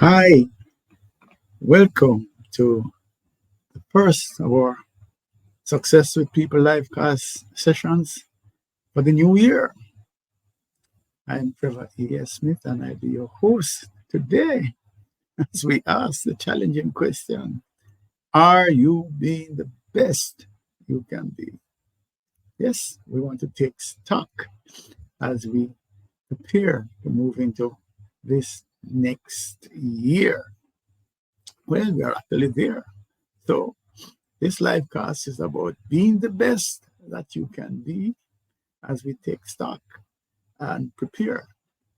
Hi, welcome to the first of our Success with People live class sessions for the new year. I'm Trevor E.S. Smith and I'll be your host today as we ask the challenging question: are you being the best you can be? Yes, we want to take stock as we prepare to move into this next year. Well, we are actually there. So, this live cast is about being the best that you can be as we take stock and prepare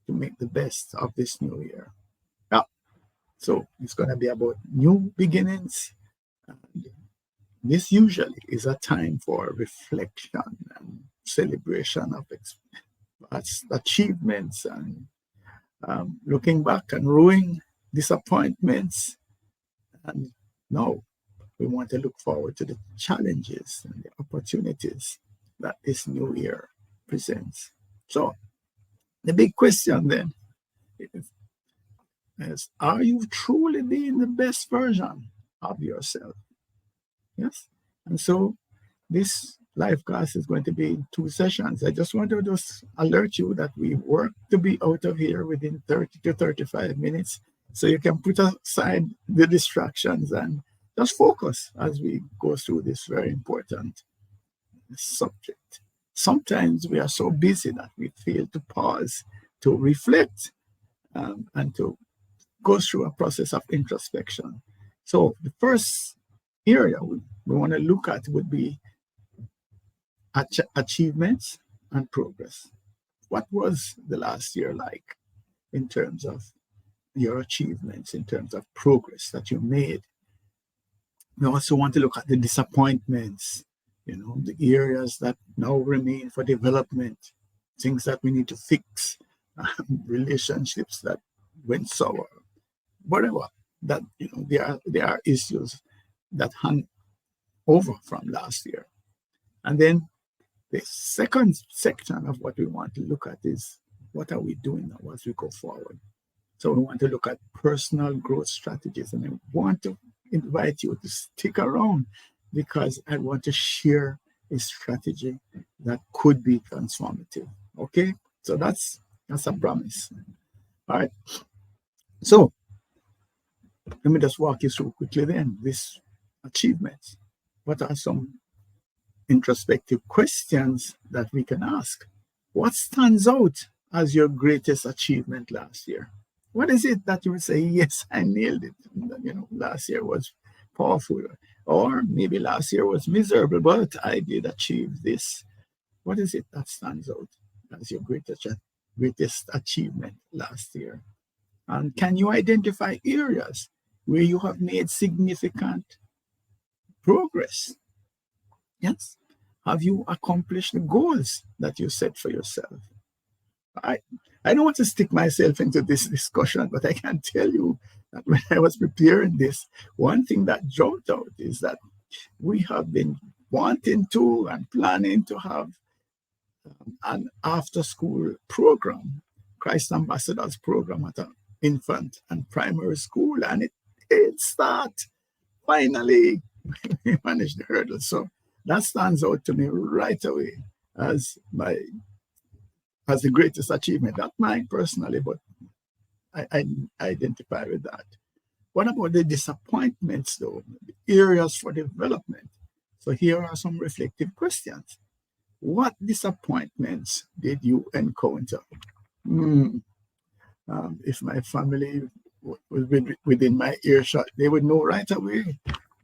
to make the best of this new year. Yeah, so it's going to be about new beginnings. And this usually is a time for reflection and celebration of achievements and looking back and ruining disappointments. And now we want to look forward to the challenges and the opportunities that this new year presents. So, the big question then is, are you truly being the best version of yourself? Yes. And so, this live class is going to be in two sessions. I just want to just alert you that we work to be out of here within 30 to 35 minutes. So you can put aside the distractions and just focus as we go through this very important subject. Sometimes we are so busy that we fail to pause, to reflect, and to go through a process of introspection. So the first area we want to look at would be achievements and progress. What was the last year like in terms of your achievements, in terms of progress that you made? We also want to look at the disappointments, the areas that now remain for development, things that we need to fix, relationships that went sour, whatever. That there are issues that hang over from last year. And then the second section of what we want to look at is, what are we doing now as we go forward? So we want to look at personal growth strategies, and I want to invite you to stick around because I want to share a strategy that could be transformative. Okay, so that's a promise. All right. So let me just walk you through quickly then this achievements. What are some introspective questions that we can ask? What stands out as your greatest achievement last year? What is it that you would say, yes, I nailed it? Last year was powerful. Or maybe last year was miserable, but I did achieve this. What is it that stands out as your greatest achievement last year? And can you identify areas where you have made significant progress? Yes. Have you accomplished the goals that you set for yourself? I don't want to stick myself into this discussion, but I can tell you that when I was preparing this, one thing that jumped out is that we have been wanting to and planning to have an after-school program, Christ Ambassadors program at an infant and primary school, and it start finally. We managed the hurdle. So that stands out to me right away as the greatest achievement. Not mine personally, but I identify with that. What about the disappointments, though? The areas for development. So here are some reflective questions. What disappointments did you encounter? If my family was within my earshot, they would know right away.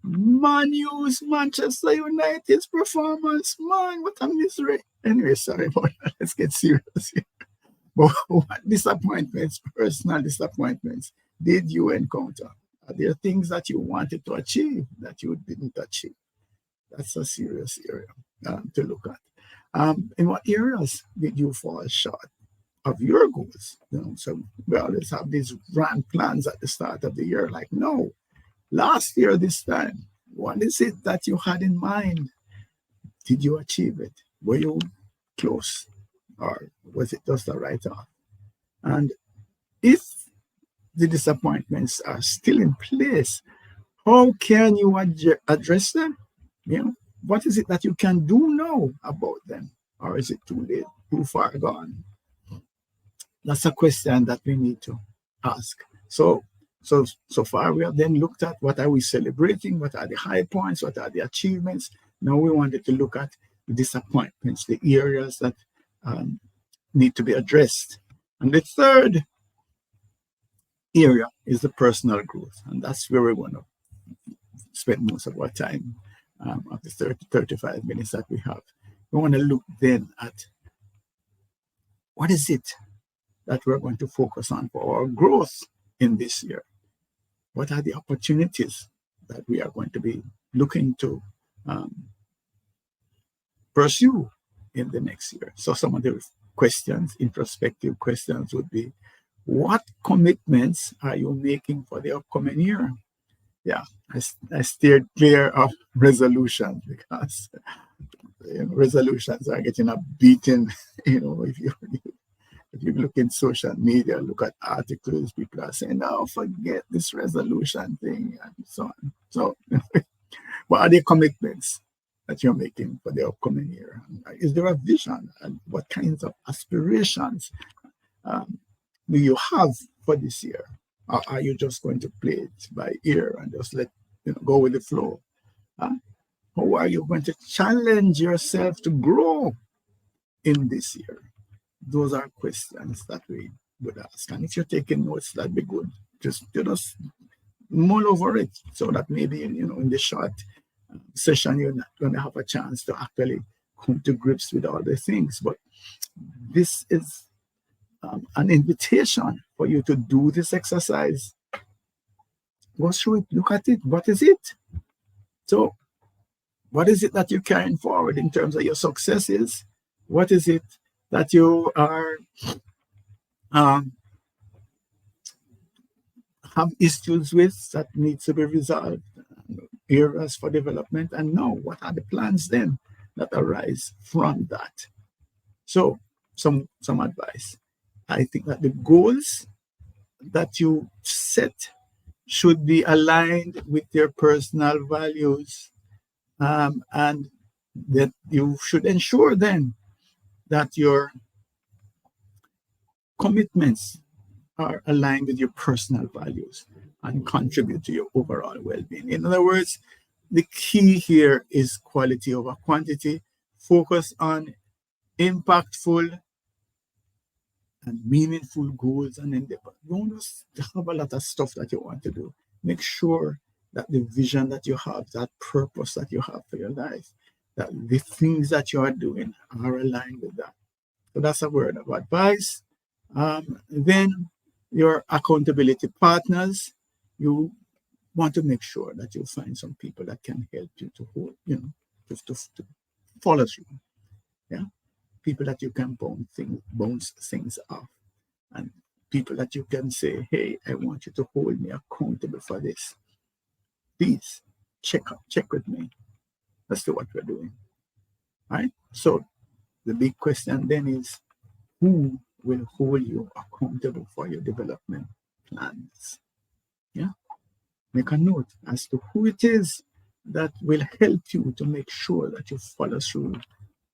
Man U's Manchester United's performance, man, what a misery. Anyway, sorry about that. Let's get serious here. But what disappointments, personal disappointments, did you encounter? Are there things that you wanted to achieve that you didn't achieve? That's a serious area to look at. In what areas did you fall short of your goals? So we always have these grand plans at the start of the year, like, no, last year, this time, what is it that you had in mind? Did you achieve it? Were you close? Or was it just a write-off? And if the disappointments are still in place, how can you address them? You know, what is it that you can do now about them? Or is it too late, too far gone? That's a question that we need to ask. So far we have then looked at what are we celebrating, what are the high points, what are the achievements. Now we wanted to look at the disappointments, the areas that need to be addressed. And the third area is the personal growth, and that's where we're going to spend most of our time of the 35 minutes that we have. We want to look then at what is it that we're going to focus on for our growth in this year. What are the opportunities that we are going to be looking to pursue in the next year? So some of the questions, introspective questions would be, what commitments are you making for the upcoming year? Yeah, I steered clear of resolutions because resolutions are getting a beating. If you look in social media, look at articles, people are saying, "No, forget this resolution thing," and so on. So, what are the commitments that you're making for the upcoming year? Is there a vision, and what kinds of aspirations do you have for this year? Or are you just going to play it by ear and just let go with the flow? How are you going to challenge yourself to grow in this year? Those are questions that we would ask. And if you're taking notes, that'd be good. Just mull over it so that maybe in the short session you're not going to have a chance to actually come to grips with all the things. But this is an invitation for you to do this exercise. Go through it, look at it. What is it? So, what is it that you're carrying forward in terms of your successes? What is it that you are have issues with that needs to be resolved? Areas for development, and now what are the plans then that arise from that? So, some advice. I think that the goals that you set should be aligned with your personal values, and that you should ensure then that your commitments are aligned with your personal values and contribute to your overall well-being. In other words, the key here is quality over quantity. Focus on impactful and meaningful goals and endeavor. Don't just have a lot of stuff that you want to do. Make sure that the vision that you have, that purpose that you have for your life, that the things that you are doing are aligned with that. So that's a word of advice. Then your accountability partners, you want to make sure that you find some people that can help you to hold, to follow through. Yeah, people that you can bounce things off, and people that you can say, "Hey, I want you to hold me accountable for this. Please check with me as to what we're doing." All right. So the big question then is, who will hold you accountable for your development plans? Yeah. Make a note as to who it is that will help you to make sure that you follow through,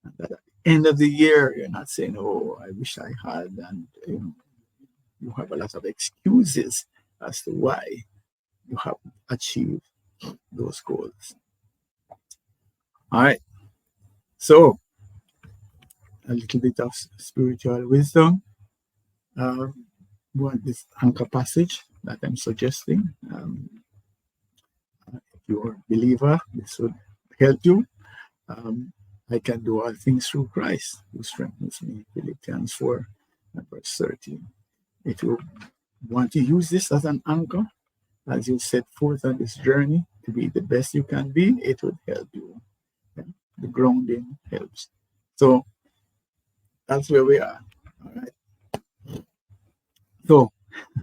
and that at the end of the year you're not saying, "Oh, I wish I had," and you have a lot of excuses as to why you haven't achieved those goals. All right. So a little bit of spiritual wisdom. This anchor passage that I'm suggesting. If you're a believer, this would help you. I can do all things through Christ who strengthens me. Philippians 4 and verse 13. If you want to use this as an anchor, as you set forth on this journey to be the best you can be, it would help you. Yeah? The grounding helps. So that's where we are. All right. So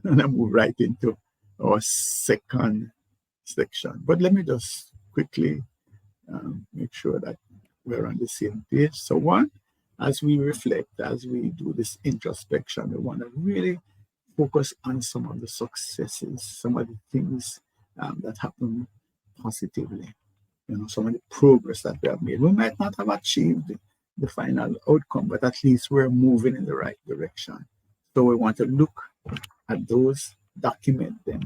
I'm gonna move right into our second section. But let me just quickly make sure that we're on the same page. So one, as we reflect, as we do this introspection, we want to really focus on some of the successes, some of the things that happen positively, some of the progress that we have made. We might not have achieved the final outcome, but at least we're moving in the right direction. So we want to look at those, document them,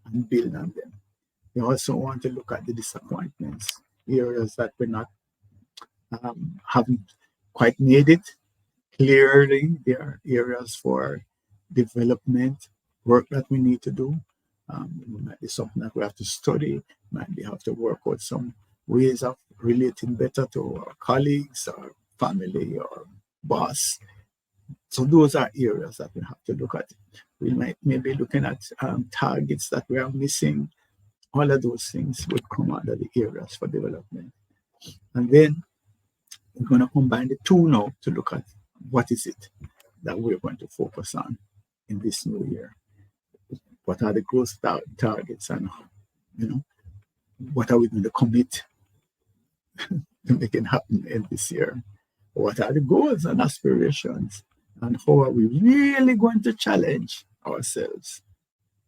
and build on them. We also want to look at the disappointments, areas that we're not haven't quite made it. Clearly, there are areas for development work that we need to do. It might be something that we have to study, might be have to work out some ways of relating better to our colleagues, our family, or boss. So those are areas that we have to look at. We might maybe looking at targets that we are missing. All of those things would come under the areas for development. And then we're going to combine the two now to look at what is it that we're going to focus on in this new year. What are the growth targets, and what are we going to commit to make it happen in this year? What are the goals and aspirations, and how are we really going to challenge ourselves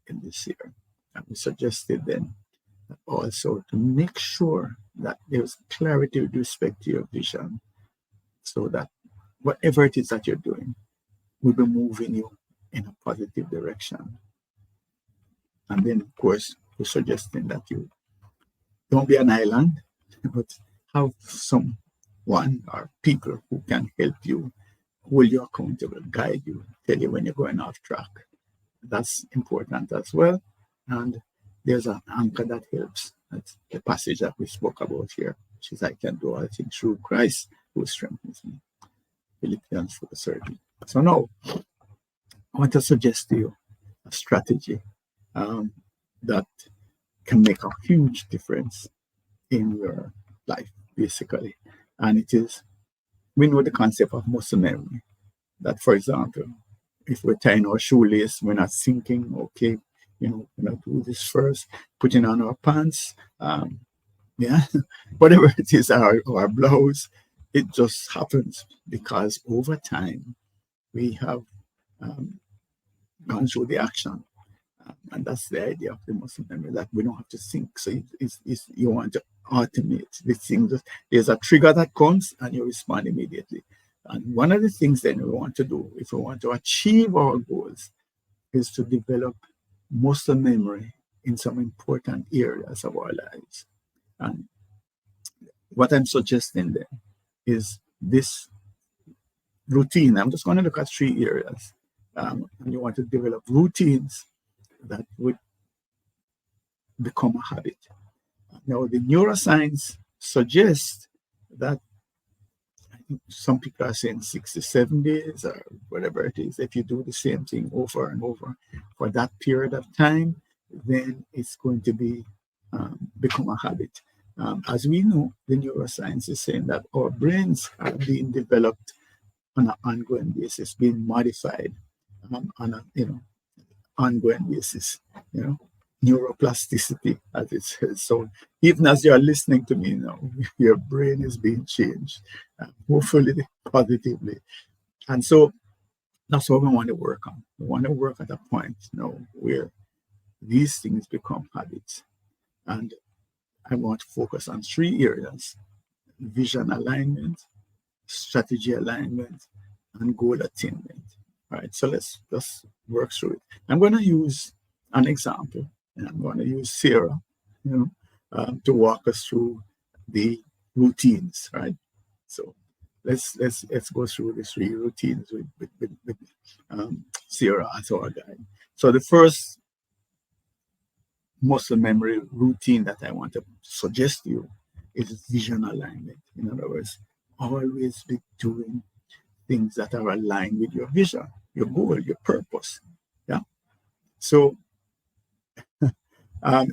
in this year? And we suggested then also to make sure that there's clarity with respect to your vision, so that whatever it is that you're doing will be moving you in a positive direction. And then, of course, we're suggesting that you don't be an island, but have someone or people who can help you, hold you accountable, guide you, tell you when you're going off track. That's important as well. And there's an anchor that helps. That's the passage that we spoke about here, which is, I can do all things through Christ who strengthens me. Philippians 4:30. So now, I want to suggest to you a strategy that can make a huge difference in your life, basically. And it is, we know the concept of muscle memory. That, for example, if we're tying our shoelace, we're not thinking, okay, we're going to do this first, putting on our pants, whatever it is, our blouse. It just happens because over time we have gone through the action. And that's the idea of the muscle memory, that we don't have to think. So it's you want to automate the thing. There's a trigger that comes and you respond immediately. And one of the things then we want to do, if we want to achieve our goals, is to develop muscle memory in some important areas of our lives. And what I'm suggesting then is this routine. I'm just going to look at 3 areas. And you want to develop routines that would become a habit. Now, the neuroscience suggests that, I think some people are saying 6 to 7 days or whatever it is, if you do the same thing over and over for that period of time, then it's going to be become a habit. As we know, the neuroscience is saying that our brains are being developed on an ongoing basis, being modified on a ongoing basis, neuroplasticity, as it says. So even as you're listening to me now, your brain is being changed, hopefully positively. And so that's what we want to work on. We want to work at a point where these things become habits. And I want to focus on 3 areas: vision alignment, strategy alignment, and goal attainment. All right, so let's just work through it. I'm going to use an example, and I'm going to use Sarah, to walk us through the routines. Right. So let's go through the 3 routines with Sarah as our guide. So the first muscle memory routine that I want to suggest to you is vision alignment. In other words, always be doing things that are aligned with your vision, your goal, your purpose. Yeah. So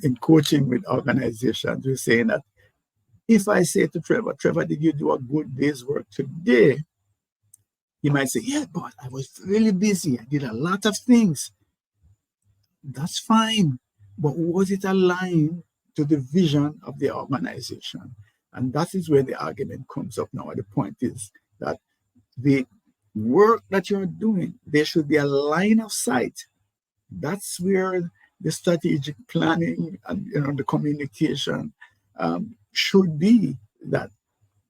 in coaching with organizations, we're saying that if I say to Trevor, did you do a good day's work today? He might say, yeah, but I was really busy. I did a lot of things. That's fine. But was it aligned to the vision of the organization? And that is where the argument comes up now. The point is that the work that you're doing, there should be a line of sight That's where the strategic planning and the communication should be, that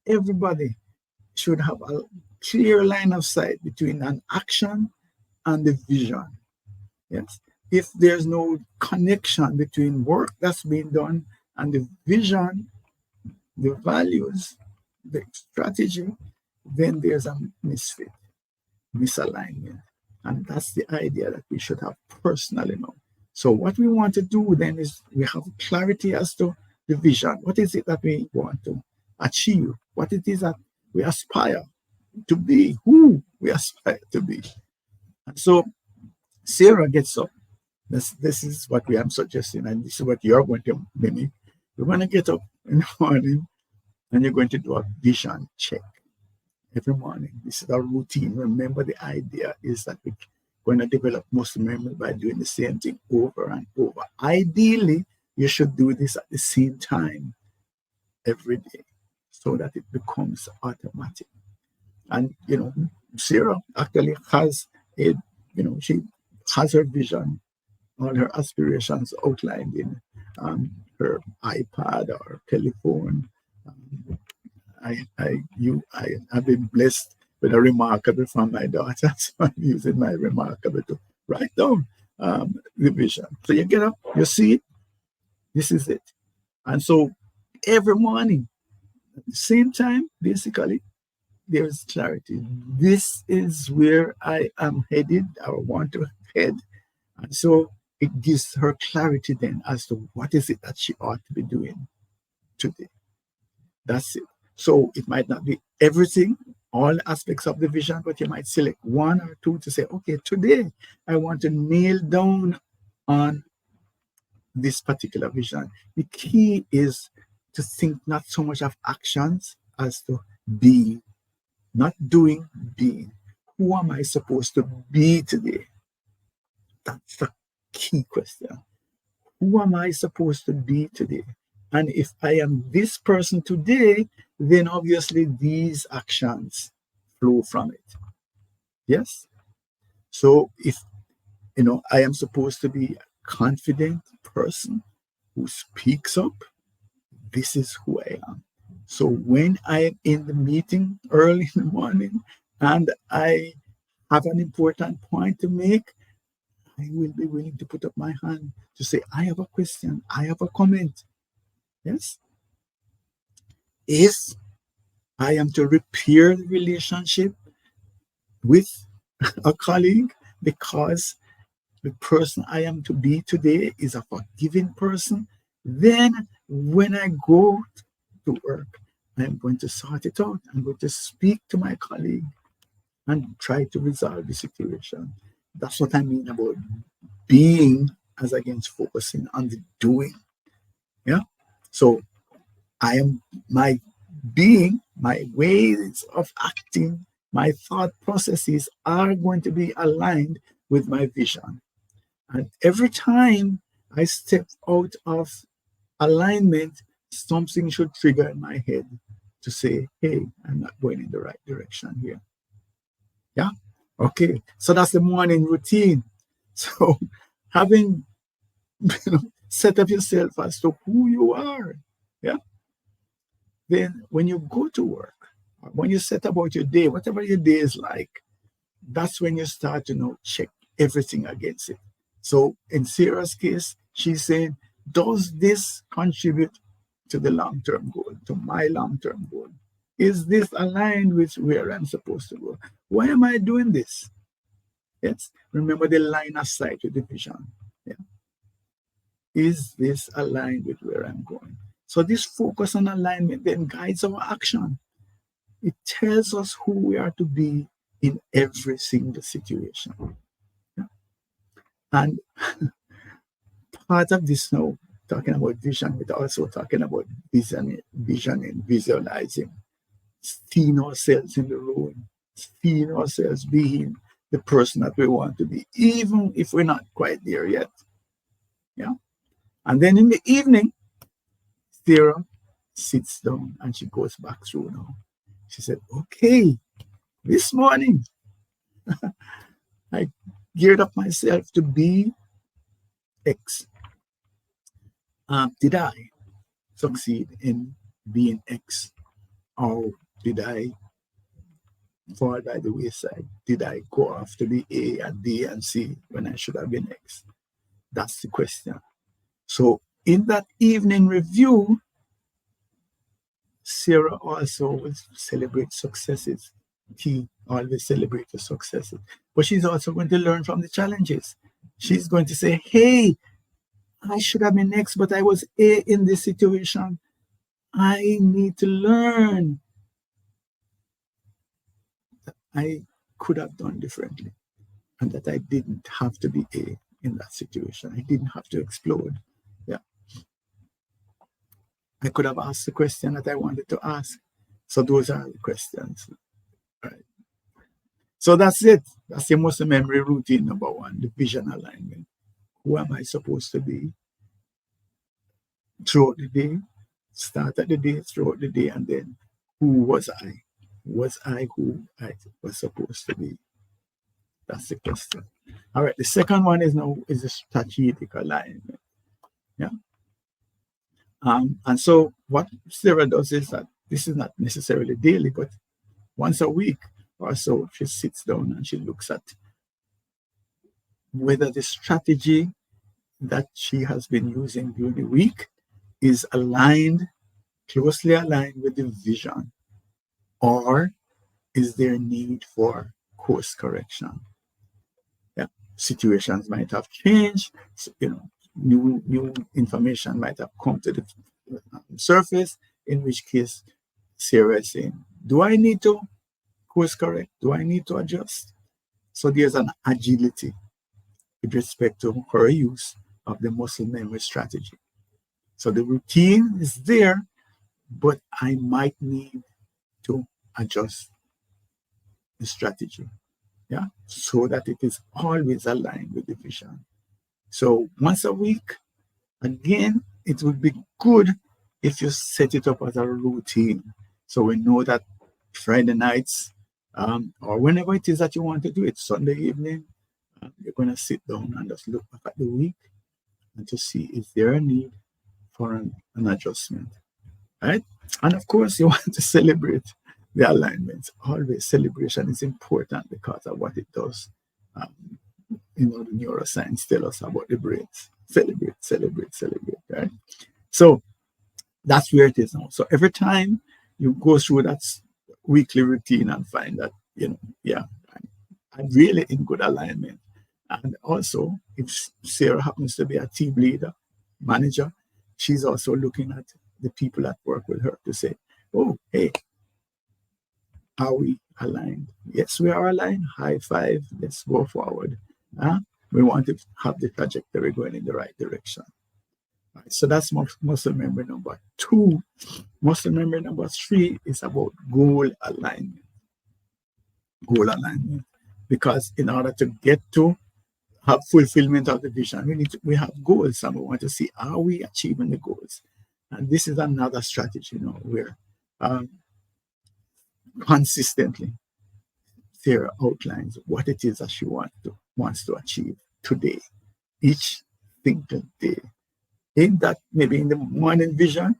everybody should have a clear line of sight between an action and the vision. Yes. If there's no connection between work that's being done and the vision, the values, the strategy, then there's a misfit, misalignment. And that's the idea that we should have personally now. So what we want to do then is we have clarity as to the vision. What is it that we want to achieve? What it is that we aspire to be, who we aspire to be. And so Sarah gets up. This is what we am suggesting, and this is what you're going to mimic. You're going to get up in the morning and you're going to do a vision check every morning. This is a routine. Remember, the idea is that we're going to develop muscle memory by doing the same thing over and over. Ideally, you should do this at the same time every day so that it becomes automatic. And, Sarah actually has she has her vision, all her aspirations outlined in her iPad or telephone. I have been blessed with a remarkable from my daughter, so I'm using my remarkable to write down the vision. So you get up, you see it, this is it. And so every morning, at the same time, basically, there is clarity. This is where I am headed, I want to head. And so it gives her clarity then as to what is it that she ought to be doing today. That's it. So it might not be everything, all aspects of the vision, but you might select one or two to say, okay, today I want to nail down on this particular vision. The key is to think not so much of actions as to being, not doing, being. Who am I supposed to be today? That's the key question. Who am I supposed to be today? And if I am this person today, then obviously these actions flow from it. Yes? So if, I am supposed to be a confident person who speaks up, this is who I am. So when I am in the meeting early in the morning and I have an important point to make, I will be willing to put up my hand to say, I have a question, I have a comment. Yes? If I am to repair the relationship with a colleague because the person I am to be today is a forgiving person, then when I go to work, I'm going to sort it out. I'm going to speak to my colleague and try to resolve the situation. That's what I mean about being as against focusing on the doing. Yeah. So my being, my ways of acting, my thought processes are going to be aligned with my vision. And every time I step out of alignment, something should trigger in my head to say, hey, I'm not going in the right direction here. Yeah. Okay. So that's the morning routine. So having set up yourself as to who you are. Yeah. Then when you go to work, when you set about your day, whatever your day is like, that's when you start to check everything against it. So in Sarah's case, she's saying, does this contribute to the long-term goal, to my long-term goal? Is this aligned with where I'm supposed to go? Why am I doing this? Yes. Remember the line of sight with the vision. Yeah. Is this aligned with where I'm going? So this focus on alignment then guides our action. It tells us who we are to be in every single situation. Yeah. And part of this now, talking about vision, but also talking about vision and visualizing, seeing ourselves in the role, seeing ourselves being the person that we want to be, even if we're not quite there yet. Yeah. And then in the evening, Sarah sits down and she goes back through now. She said, okay, this morning, I geared up myself to be X. Did I succeed in being X, or did I fall by the wayside? Did I go off to be A and B and C when I should have been X? That's the question. So in that evening review, Sarah also will celebrate successes. He always celebrates the successes. But she's also going to learn from the challenges. She's going to say, hey, I should have been X, but I was A in this situation. I need to learn. I could have done differently, and that I didn't have to be A in that situation. I didn't have to explode. Yeah. I could have asked the question that I wanted to ask. So those are the questions. Right. So that's it. That's your muscle memory routine number one, the vision alignment. Who am I supposed to be throughout the day? Start at the day, throughout the day, and then who was I? Was I who I was supposed to be? That's the question. All right. The second one is now is a strategic alignment. Yeah. And so what Sarah does is that this is not necessarily daily, but once a week or so, she sits down and she looks at whether the strategy that she has been using during the week is aligned, closely aligned with the vision, or is there a need for course correction? Yeah, situations might have changed. So, new information might have come to the surface. In which case, Sarah is saying, "Do I need to course correct? Do I need to adjust?" So there's an agility with respect to her use of the muscle memory strategy. So the routine is there, but I might need to adjust the strategy, yeah, so that it is always aligned with the vision. So once a week, again, it would be good if you set it up as a routine. So we know that Friday nights, or whenever it is that you want to do it, Sunday evening, you're going to sit down and just look back at the week and to see if there a need for an adjustment, right? And of course, you want to celebrate the alignments. Always celebration is important because of what it does. Um, the neuroscience tell us about the brains. Celebrate, celebrate, celebrate, right? So that's where it is now. So every time you go through that weekly routine and find that, yeah, I'm really in good alignment. And also, if Sarah happens to be a team leader, manager, she's also looking at the people that work with her to say, oh, hey, are we aligned? Yes, we are aligned. High five. Let's go forward. We want to have the trajectory going in the right direction. Right, so that's muscle memory number two. Muscle memory number three is about goal alignment. Goal alignment. Because in order to get to have fulfillment of the vision, we have goals, and we want to see, are we achieving the goals? And this is another strategy, where consistently Sarah outlines what it is that she wants to achieve today, each single day. In that, maybe in the morning vision,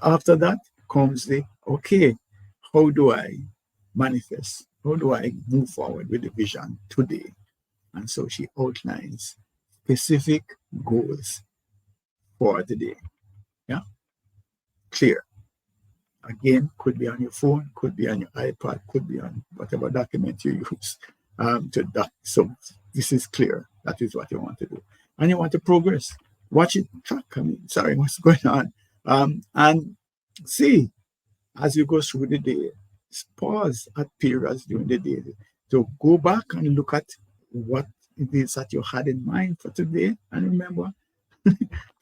after that comes the, okay, how do I manifest? How do I move forward with the vision today? And so she outlines specific goals for the day. Yeah, clear. Again, could be on your phone, could be on your iPad, could be on whatever document you use So this is clear. That is what you want to do. And you want to progress. Watch it, track. What's going on? And see, as you go through the day, pause at periods during the day to go back and look at what it is that you had in mind for today. And remember,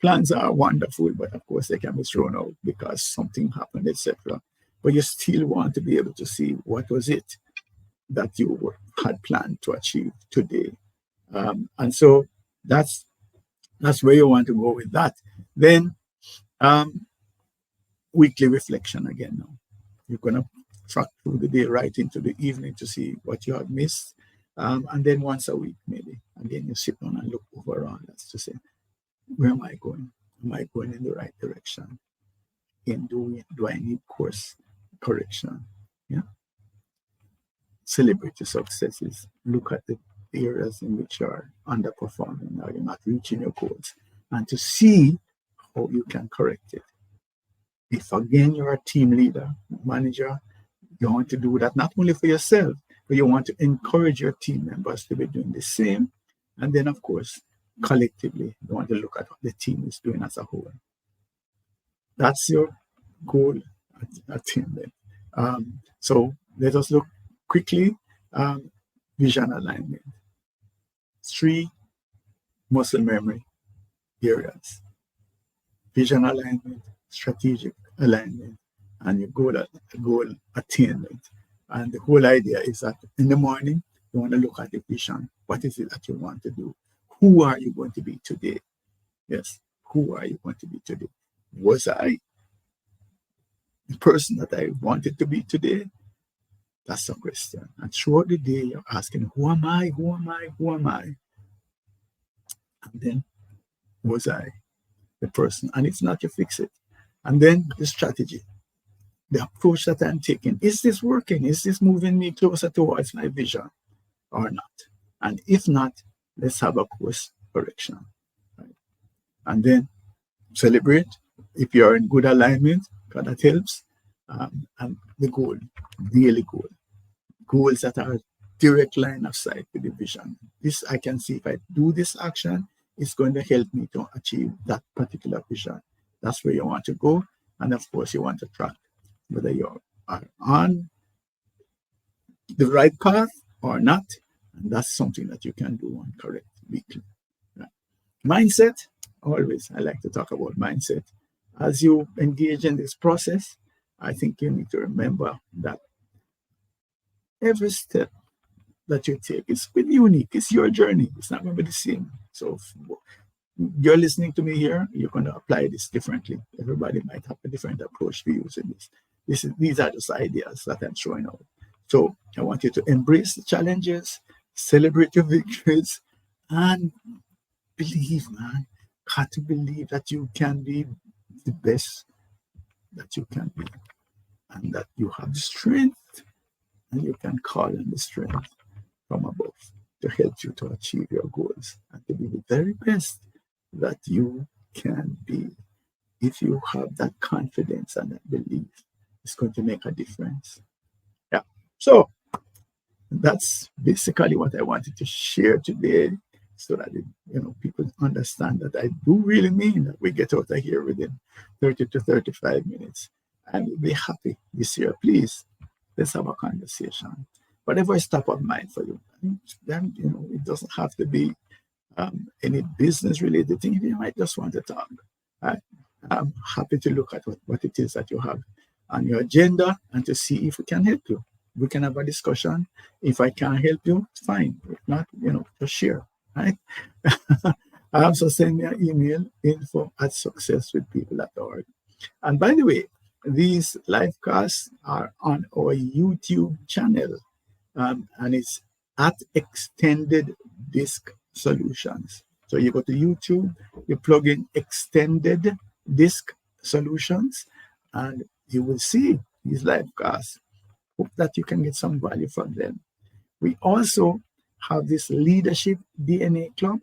plans are wonderful, but of course they can be thrown out because something happened, etc. But you still want to be able to see what was it that you had planned to achieve today. And so that's where you want to go with that. Then weekly reflection again now. You're going to track through the day right into the evening to see what you have missed. And then once a week, maybe, again, you sit down and look overall. That's to say, Where am I going? Am I going in the right direction? Do I need course correction? Yeah. Celebrate your successes. Look at the areas in which you are underperforming or you're not reaching your goals, and to see how you can correct it. If again you're a team leader, manager, you want to do that not only for yourself, but you want to encourage your team members to be doing the same. And then, of course, collectively, you want to look at what the team is doing as a whole. That's your goal attainment. So let us look quickly. Vision alignment. 3 muscle memory areas: vision alignment, strategic alignment, and your goal attainment. And the whole idea is that in the morning, you want to look at the vision. What is it that you want to do? Who are you going to be today? Yes, who are you going to be today? Was I the person that I wanted to be today? That's the question. And throughout the day, you're asking, who am I? Who am I? Who am I? And then, was I the person? And if not, you fix it. And then the strategy, the approach that I'm taking. Is this working? Is this moving me closer towards my vision or not? And if not, let's have a course correction. Right? And then celebrate if you're in good alignment, because that helps. And the goal, daily goals that are direct line of sight with the vision. This I can see if I do this action, it's going to help me to achieve that particular vision. That's where you want to go. And of course, you want to track whether you are on the right path or not. And that's something that you can do and correct weekly. Right. Mindset, always, I like to talk about mindset. As you engage in this process, I think you need to remember that every step that you take is really unique. It's your journey. It's not going to be the same. So if you're listening to me here, you're going to apply this differently. Everybody might have a different approach to using this. These are just ideas that I'm throwing out. So I want you to embrace the challenges, celebrate your victories, and believe, man. Got to believe that you can be the best that you can be, and that you have the strength, and you can call on the strength from above to help you to achieve your goals and to be the very best that you can be. If you have that confidence and that belief, it's going to make a difference. Yeah. So that's basically what I wanted to share today, so that people understand that I do really mean that we get out of here within 30 to 35 minutes. And we'll be happy this year. Please, let's have a conversation. Whatever is top of mind for you. Then, it doesn't have to be any business related thing. You might just want to talk. I'm happy to look at what it is that you have on your agenda and to see if we can help you. We can have a discussion. If I can't help you, it's fine. If not, just share. Right? Also send me an email, info@successwithpeople.org. And by the way, these live casts are on our YouTube channel, and it's at Extended Disk Solutions. So you go to YouTube, you plug in Extended Disk Solutions, and you will see these live casts. Hope that you can get some value from them. We also have this Leadership DNA Club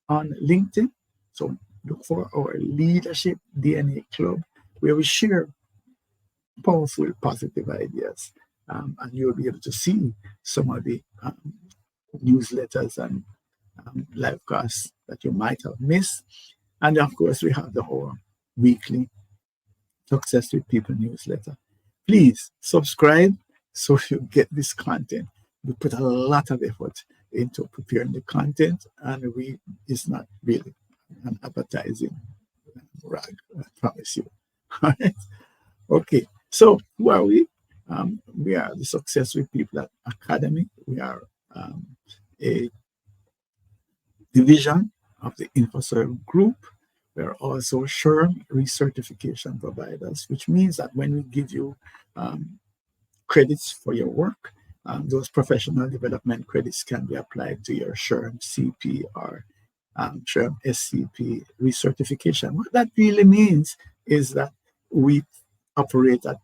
on LinkedIn. So look for our Leadership DNA Club, where we share powerful, positive ideas. And you'll be able to see some of the newsletters and live casts that you might have missed. And of course, we have our weekly Success with People newsletter. Please subscribe so you get this content. We put a lot of effort into preparing the content, and it's not really an advertising rag, I promise you. All right. Okay. So who are we? We are the Success with People Academy. We are a division of the InfoServe Group. We are also SHRM recertification providers, which means that when we give you credits for your work, those professional development credits can be applied to your SHRM CP or SHRM SCP recertification. What that really means is that we operate at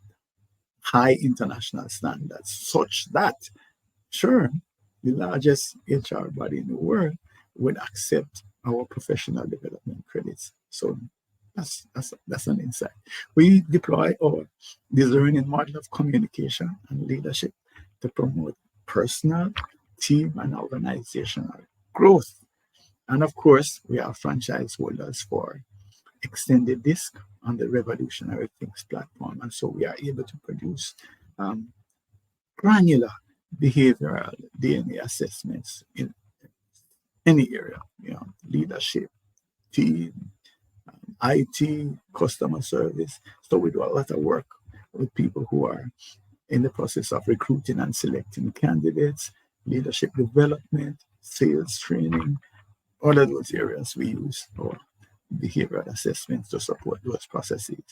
high international standards, such that, sure, the largest HR body in the world would accept our professional development credits. So that's an insight. We deploy our discerning model of communication and leadership to promote personal, team, and organizational growth. And of course, we are franchise holders for extended disk on the Revolutionary Things platform. And so we are able to produce granular behavioral DNA assessments in any area, leadership, team, IT, customer service. So we do a lot of work with people who are in the process of recruiting and selecting candidates, leadership development, sales training, all of those areas we use our behavioral assessments to support those processes.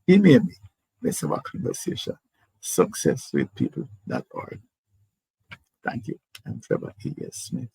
Email me. Let's have a conversation. Success with people.org. Thank you. I'm Trevor E.S. Smith.